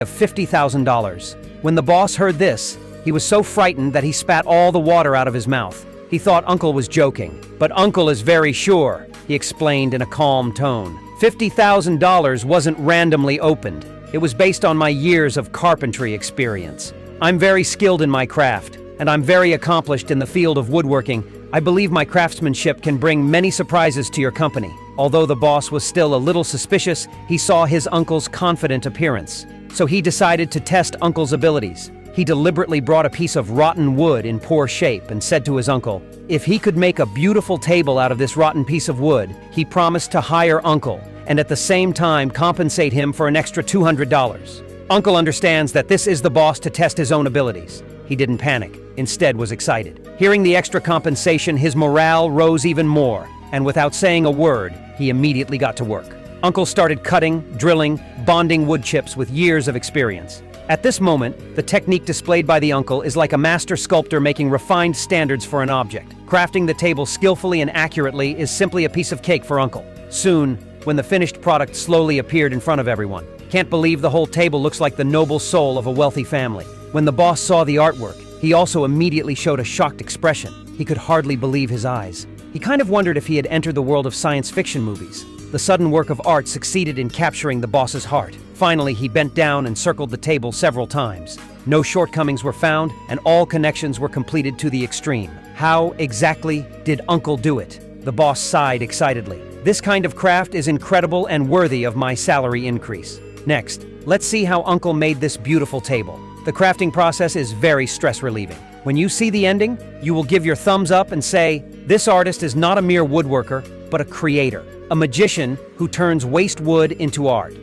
of $50,000. When the boss heard this, he was so frightened that he spat all the water out of his mouth. He thought Uncle was joking. "But Uncle is very sure," he explained in a calm tone. $50,000 wasn't randomly opened. It was based on my years of carpentry experience. I'm very skilled in my craft, and I'm very accomplished in the field of woodworking. I believe my craftsmanship can bring many surprises to your company. Although the boss was still a little suspicious, he saw his uncle's confident appearance. So he decided to test Uncle's abilities. He deliberately brought a piece of rotten wood in poor shape and said to his uncle, if he could make a beautiful table out of this rotten piece of wood, he promised to hire Uncle and at the same time compensate him for an extra $200. Uncle understands that this is the boss to test his own abilities. He didn't panic, instead was excited. Hearing the extra compensation, his morale rose even more, and without saying a word, he immediately got to work. Uncle started cutting, drilling, bonding wood chips with years of experience. At this moment, the technique displayed by the uncle is like a master sculptor making refined standards for an object. Crafting the table skillfully and accurately is simply a piece of cake for Uncle. Soon, when the finished product slowly appeared in front of everyone, can't believe the whole table looks like the noble soul of a wealthy family. When the boss saw the artwork, he also immediately showed a shocked expression. He could hardly believe his eyes. He kind of wondered if he had entered the world of science fiction movies. The sudden work of art succeeded in capturing the boss's heart. Finally, he bent down and circled the table several times. No shortcomings were found, and all connections were completed to the extreme. How exactly did Uncle do it? The boss sighed excitedly. This kind of craft is incredible and worthy of my salary increase. Next, let's see how Uncle made this beautiful table. The crafting process is very stress-relieving. When you see the ending, you will give your thumbs up and say, this artist is not a mere woodworker, but a creator, a magician who turns waste wood into art.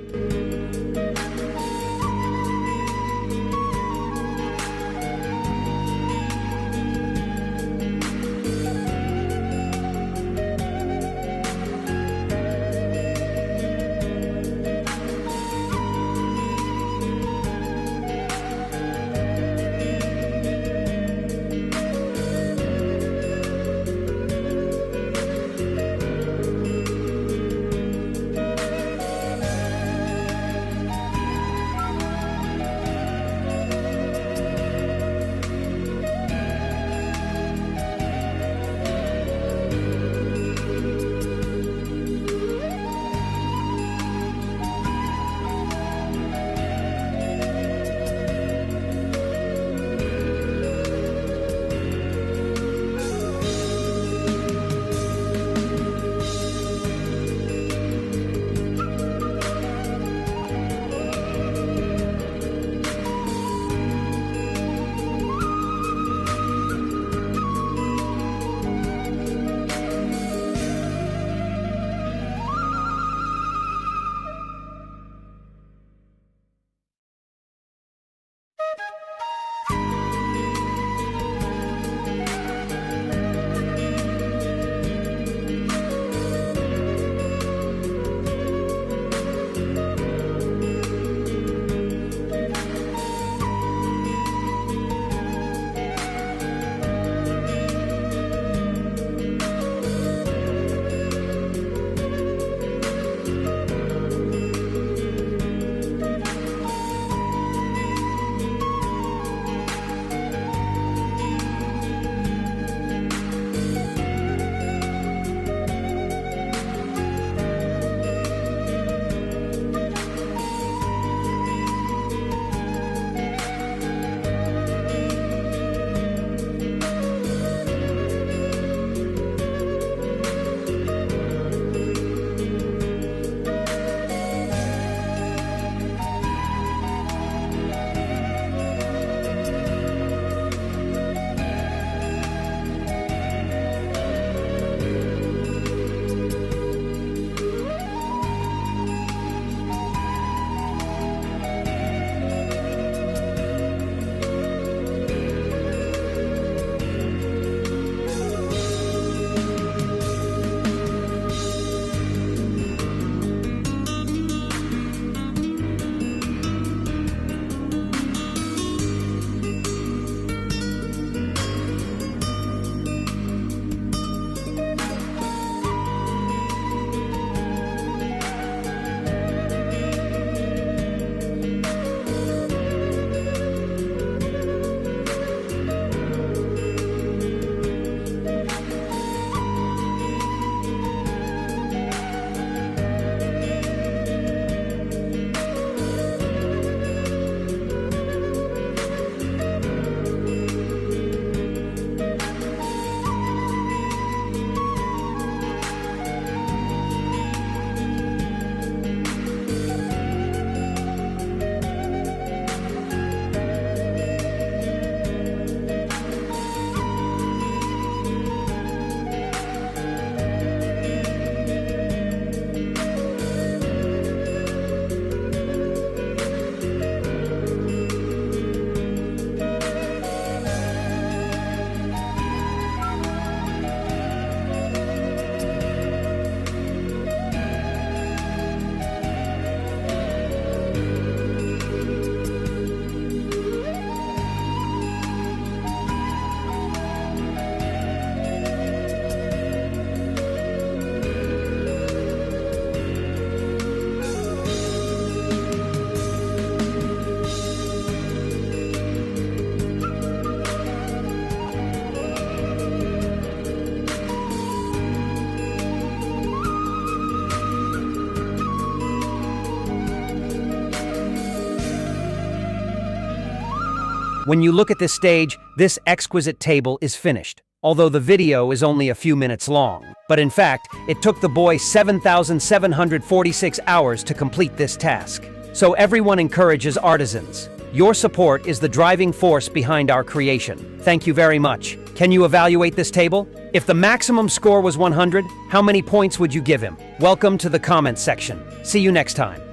When you look at this stage, this exquisite table is finished. Although the video is only a few minutes long. But in fact, it took the boy 7,746 hours to complete this task. So everyone encourages artisans. Your support is the driving force behind our creation. Thank you very much. Can you evaluate this table? If the maximum score was 100, how many points would you give him? Welcome to the comments section. See you next time.